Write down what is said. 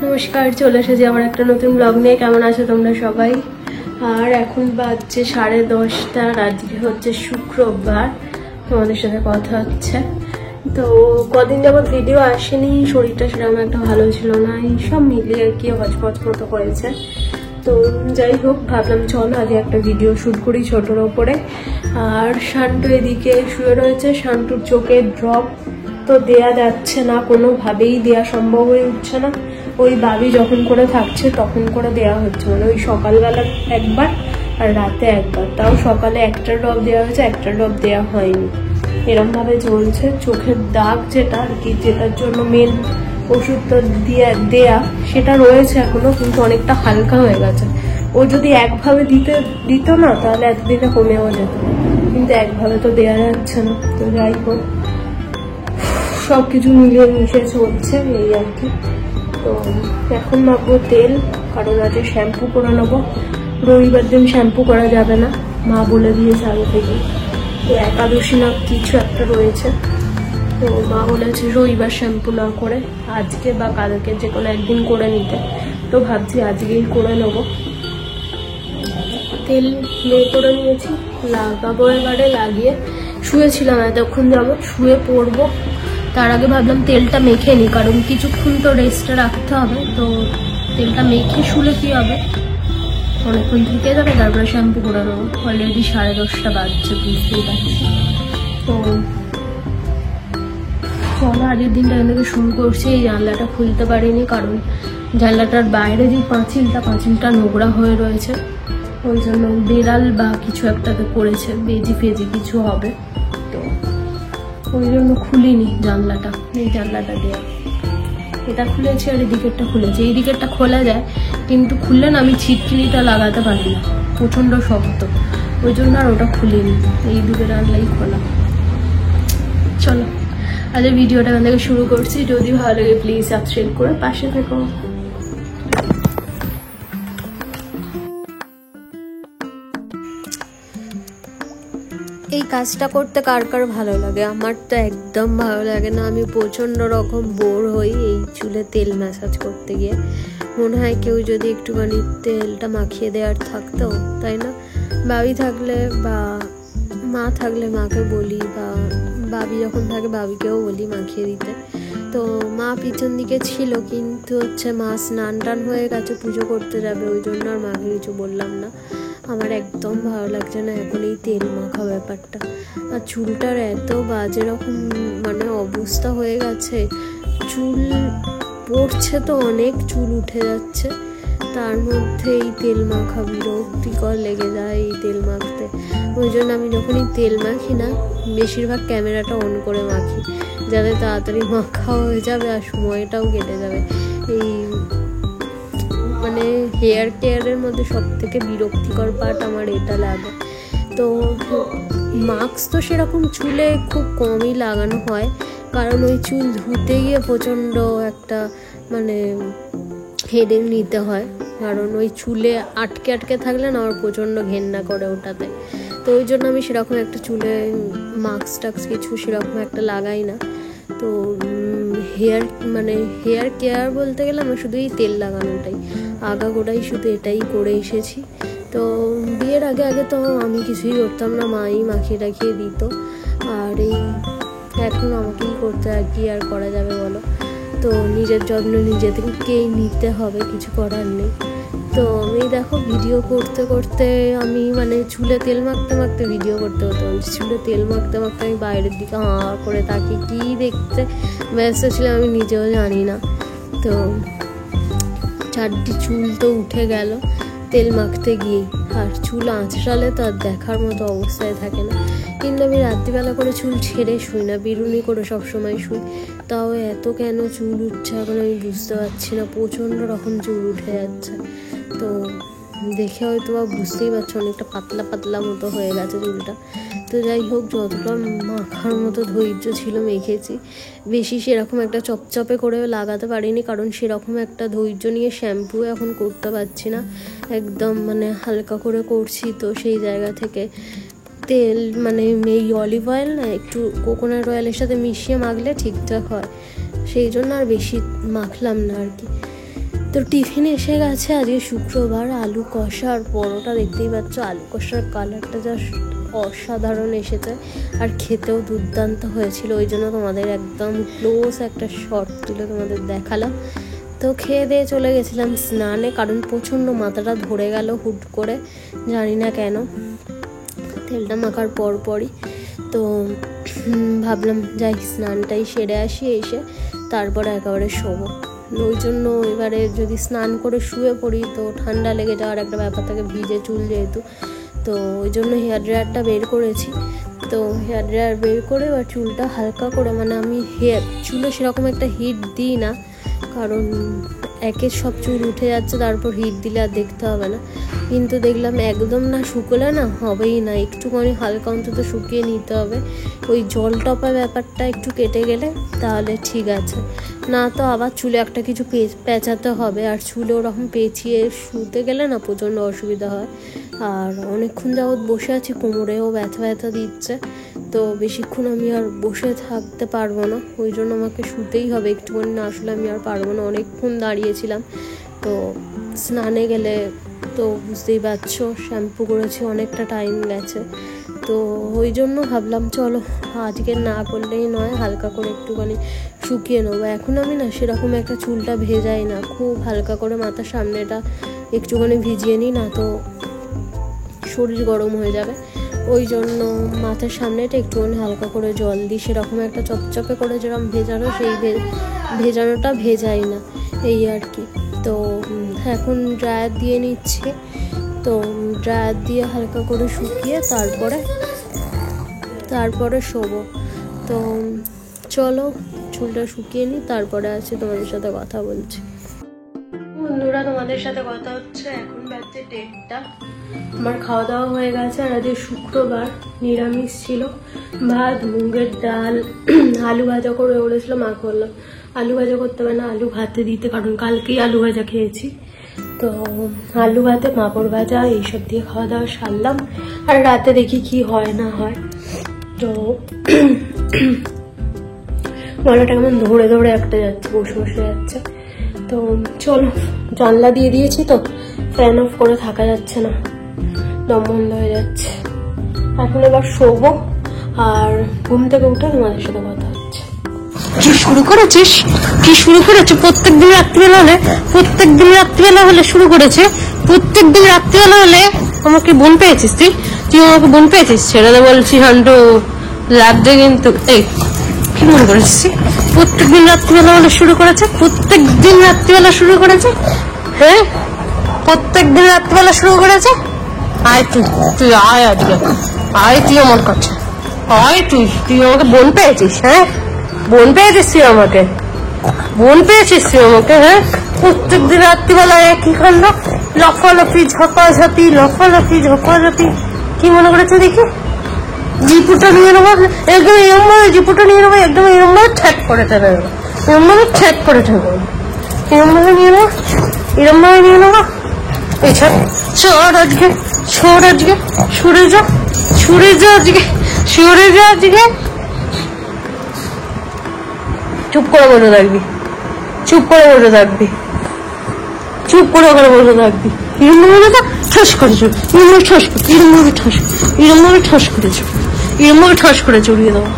নমস্কার, চলে এসেছি আমার একটা নতুন ব্লগ নিয়ে। কেমন আছো তোমরা সবাই? আর এখন বাজছে 10:30। আজকে হচ্ছে শুক্রবার, তোমাদের সাথে কথা হচ্ছে। তো কদিন যাবৎ ভিডিও আসেনি, শরীরটা সেরকম একটা ভালো ছিল না, এই সব মিলিয়ে আর কি হচপচ মতো হয়েছে। তো যাই হোক, ভাবলাম চলো আগে একটা ভিডিও শ্যুট করি ছোটোর ওপরে। আর শান্টু এদিকে শুয়ে রয়েছে, শান্টুর চোখে ড্রপ তো দেয়া যাচ্ছে না, কোনোভাবেই দেয়া সম্ভব হয়ে উঠছে না। ওই বাবি যখন করে থাকছে তখন করে দেয়া হচ্ছে, মানে ওই সকালবেলা একবার আর রাতে একবার, তাও সকালে একটা ড্রপ দেওয়া হয়েছে, একটা ড্রপ দেওয়া হয়নি, এরমভাবে চলছে। চোখের দাগ যেটা আর কি, যেটার জন্য মেন ওষুধটা দেয়া সেটা রয়েছে এখনো, কিন্তু অনেকটা হালকা হয়ে গেছে। ও যদি একভাবে দিত না তাহলে এতদিনে কমেও যেত, কিন্তু একভাবে তো দেয়া যাচ্ছে না। তো যাই হোক, সবকিছু মিলিয়ে মিশে চলছে এই আর কি। তো এখন মাখবো তেল, কারণ আজকে শ্যাম্পু করে নেবো। রবিবার দিন শ্যাম্পু করা যাবে না, মা বলে দিয়েছে আগে থেকে। তো একাদশী না কিছু একটা রয়েছে, তো মা বলেছে রবিবার শ্যাম্পু না করে আজকে বা কালকে যে কোনো একদিন করে নিতে। তো ভাবছি আজকেই করে নেবো। তেল করে নিয়েছি, লাগাবো এবারে। লাগিয়ে শুয়েছিলাম এতক্ষণ যাবো, শুয়ে পড়বো। তার আগে ভাবলাম তেলটা মেখে নিই, কারণ কিছুক্ষণ তো রেস্টে রাখতে হবে। তো তেলটা মেখে শুলে কি হবে, অনেকক্ষণ থেকে যাবে, তারপরে শ্যাম্পু করে নেবো। অলরেডি 10:30 বাজছে, বুঝতেই পারছি। তো চলো আগের দিনটা এখান থেকে শুরু করছি। এই জানলাটা খুলতে পারিনি, কারণ জানলাটার বাইরে যে পাঁচিলটা নোংরা হয়ে রয়েছে, ওই জন্য বেড়াল বা কিছু একটাতে পড়েছে, বেজি ফেজি কিছু হবে, তো ওই জন্য খুলিনি জানলাটা। এই জানলাটা দেওয়া, এটা খুলেছি আর এদিকেরটা খুলেছি। এই দিকেরটা খোলা যায়, কিন্তু খুললে না আমি ছিটকিনিটা লাগাতে পারি না, প্রচণ্ড শক্ত, ওই জন্য আর ওটা খুলিনি। এই দুটো জানলাই খোলা। চলো আজ ভিডিওটা এখান থেকে শুরু করছি। যদি ভালো লাগে প্লিজ সাবস্ক্রাইব করে পাশে থেকো। এই কাজটা করতে কার কার ভালো লাগে? আমার তো একদম ভালো লাগে না, আমি প্রচণ্ড রকম বোর হই এই চুলে তেল ম্যাসাজ করতে গিয়ে। মনে হয় কেউ যদি একটুখানি তেলটা মাখিয়ে দেওয়ার থাকতো, তাই না? বাবি থাকলে বা মা থাকলে মাকে বলি, বা বাবি যখন থাকে বাবিকেও বলি মাখিয়ে দিতে। তো মা পিছন দিকে ছিল, কিন্তু হচ্ছে মা স্নান টান হয়ে গেছে, পুজো করতে যাবে, ওই জন্য আর মাকে কিছু বললাম না। আমার একদম ভালো লাগছে না এখন এই তেল মাখা ব্যাপারটা। আর চুলটার এত বাজে রকম মানে অবস্থা হয়ে গেছে, চুল পড়ছে তো অনেক, চুল উঠে যাচ্ছে, তার মধ্যে এই তেল মাখা বিরক্তিকর লেগে যায় এই তেল মাখতে। ওই জন্য আমি যখন এই তেল মাখি না, বেশিরভাগ ক্যামেরাটা অন করে মাখি, যাতে তাড়াতাড়ি মাখা হয়ে যাবে আর সময়টাও কেটে যাবে। এই মানে হেয়ার কেয়ারের মধ্যে সব থেকে বিরক্তিকর পার্ট আমার এটা লাগে। তো মাস্ক তো সেরকম চুলে খুব কমই লাগানো হয়, কারণ ওই চুল ধুতে গিয়ে প্রচণ্ড একটা মানে হেডেক নিতে হয়, কারণ ওই চুলে আটকে থাকলে না আমার প্রচণ্ড ঘেন্না করে ওটাতে। তো ওই জন্য আমি সেরকম একটা চুলে মাস্ক টাক্স কিছু সেরকম একটা লাগাই না। তো হেয়ার কেয়ার বলতে গেলে আমার শুধু এই তেল লাগানোটাই আগাগোড়াই শুধু এটাই করে এসেছি। তো বিয়ের আগে তো আমি কিছুই করতাম না, মাই মাখিয়ে রাখিয়ে দিত, আর এই এখন আমাকেই করতে আর কি আর করা যাবে বলো। তো নিজের যত্ন নিজেদেরকেই নিতে হবে, কিছু করার নেই। তো আমি দেখো ভিডিও করতে করতে আমি মানে চুলে তেল মাখতে ভিডিও করতে হতো, চুলে তেল মাখতে আমি বাইরের দিকে হাঁ করে তাকি কি দেখতে ব্যস্ত ছিলাম আমি নিজেও জানি না। তো চারটি চুল তো উঠে গেল তেল মাখতে গিয়ে, আর চুল আঁচড়ালে তো আর দেখার মতো অবস্থায় থাকে না। কিন্তু আমি রাত্রিবেলা করে চুল ছেড়ে শুই না, বিরুনি করে সবসময় শুই, তাও এত কেন চুল উঠছে এখন আমি বুঝতে পারছি না, প্রচণ্ড রকম চুল উঠে যাচ্ছে। তো দেখে হয়তো বা বুঝতেই পারছো অনেকটা পাতলা মতো হয়ে গেছে চুলটা। তো যাই হোক, যতটা মাখার মতো ধৈর্য ছিল মেখেছি, বেশি সেরকম একটা চপচপে করে লাগাতে পারিনি, কারণ সেরকম একটা ধৈর্য নিয়ে শ্যাম্পু এখন করতে পারছি না, একদম মানে হালকা করে করছি। তো সেই জায়গা থেকে তেল মানে এই অলিভ অয়েল না একটু কোকোনাট অয়েলের সাথে মিশিয়ে মাখলে ঠিকঠাক হয়, সেই জন্য আর বেশি মাখলাম না আর কি। তো টিফিন এসে গেছে, আজকে শুক্রবার। আলু কষা আর পরোটা, দেখতেই পাচ্ছ আলু কষার কালারটা জাস্ট অসাধারণ এসেছে আর খেতেও দুর্দান্ত হয়েছিল। ওই জন্য তোমাদের একদম ক্লোজ একটা শর্ট তুলে তোমাদের দেখালাম। তো খেয়ে দিয়ে চলে গেছিলাম স্নানে, কারণ প্রচণ্ড মাথাটা ধরে গেল হুট করে, জানি না কেন, তেলটা মাখার পরই। তো ভাবলাম যাই স্নানটাই সেরে আসি, এসে তারপরে একেবারে শোবো। ওই জন্য এবারে যদি স্নান করে শুয়ে পড়ি তো ঠান্ডা লেগে যাওয়ার একটা ব্যাপার থাকে, ভিজে চুল যেহেতু। তো ওই জন্য হেয়ার ড্রায়ারটা বের করেছি। তো হেয়ার ড্রায়ার বের করে এবার চুলটা হালকা করে, মানে আমি চুলে সেরকম একটা হিট দিই না, কারণ একের সব চুল উঠে যাচ্ছে, তারপর হিট দিলে আর দেখতে হবে না। কিন্তু দেখলাম একদম না শুকোলে না হবেই না, একটুখানি হালকা অন্তত শুকিয়ে নিতে হবে। ওই জল টপা ব্যাপারটা একটু কেটে গেলে তাহলে ঠিক আছে, না তো আবার চুলে একটা কিছু পেঁচাতে হবে। আর চুলে ওরকম পেঁচিয়ে শুতে গেলে না প্রচণ্ড অসুবিধা হয়। আর অনেকক্ষণ যাবৎ বসে আছি, কোমরেও ব্যথা দিচ্ছে। তো বেশিক্ষণ আমি আর বসে থাকতে পারবো না, ওই জন্য আমাকে শুতেই হবে একটুখানি, না আসলে আমি আর পারবো না। অনেকক্ষণ দাঁড়িয়েছিলাম। তো স্নানে গেলে তো বুঝতেই পারছো, শ্যাম্পু করেছি, অনেকটা টাইম গেছে। তো ওই জন্য ভাবলাম চলো আজকে না করলেই নয়, হালকা করে একটুখানি শুকিয়ে নেবো। এখন আমি না সেরকম একটা চুলটা ভেজাই না, খুব হালকা করে মাথার সামনেটা একটুখানি ভিজিয়ে নিই, না তো শরীর গরম হয়ে যাবে। ওই জন্য মাথার সামনেটা একটুখানি হালকা করে জল দিই, সেরকম একটা চপচপে করে যেরকম ভেজানো, সেই ভেজানোটা ভেজাই না, এই আর কি। তো এখন ড্রায়ার দিয়ে নিচ্ছি। তো ড্রায়ার দিয়ে হালকা করে শুকিয়ে তারপরে শোবো। তো চলো চুলটা শুকিয়ে নিই, তারপরে আছে তোমাদের সাথে কথা বলছি। বন্ধুরা, তোমাদের সাথে কথা হচ্ছে, এখন বাজছে 1:30। আমার খাওয়া দাওয়া হয়ে গেছে। আর আজকে শুক্রবার, নিরামিষ ছিল, ভাত, মুগের ডাল, আলু ভাজা করে বলেছিল, মা করলাম আলু ভাজা করতে হবে না, আলু ভাতে দিতে, কারণ কালকেই আলু ভাজা খেয়েছি। তো আলু ভাতে পাঁপড় ভাজা এইসব দিয়ে খাওয়া দাওয়া সারলাম। আর রাতে দেখি কি হয় না হয়। তো গলাটা কেমন ধরে একটা যাচ্ছে, বসে যাচ্ছে। তো চলো, জানলা দিয়ে দিয়েছি তো ফ্যান অফ করে থাকা যাচ্ছে না, দম বন্ধ হয়ে যাচ্ছে। এখন এবার শোবো, আর ঘুম থেকে উঠে তোমাদের সাথে কথা হচ্ছে। কি শুরু করেছিস? প্রত্যেকদিন রাত্রিবেলা হলে শুরু করেছে। প্রত্যেকদিন রাত্রিবেলা হলে আমাকে বোন পেয়েছিস, তুই আমাকে বোন পেয়েছিস? ছেড়ে বলছি হান্টু, লাগছে কিন্তু। এই কি মনে করেছিস? প্রত্যেকদিন রাত্রিবেলা হলে শুরু করেছে, হ্যাঁ প্রত্যেকদিন রাত্রিবেলা শুরু করেছে। আয় তুই আয়, আজকে আয়, তুই আমার কাছে আয়। তুই আমাকে বোন পেয়েছিস? হ্যাঁ বোন পেয়েছিস তুই আমাকে, হ্যাঁ। প্রত্যেকদিন রাত্রিবেলা একই কাণ্ড, লাফালাফি ঝপাঝপি, কি মনে করেছে দেখি? জিপুটা নিয়ে নেবো, একদম এরম ভাবে ঠ্যাক করে ঠেকে নেবো, এরম ভাবে নিয়ে নেবো। এছাড়া চোর আজকে সরে যা আজকে। চুপ করে বসে থাকবি, ওখানে বসে থাকবি। এরম ভাবে ঠাস করে চড়িয়ে দেবো।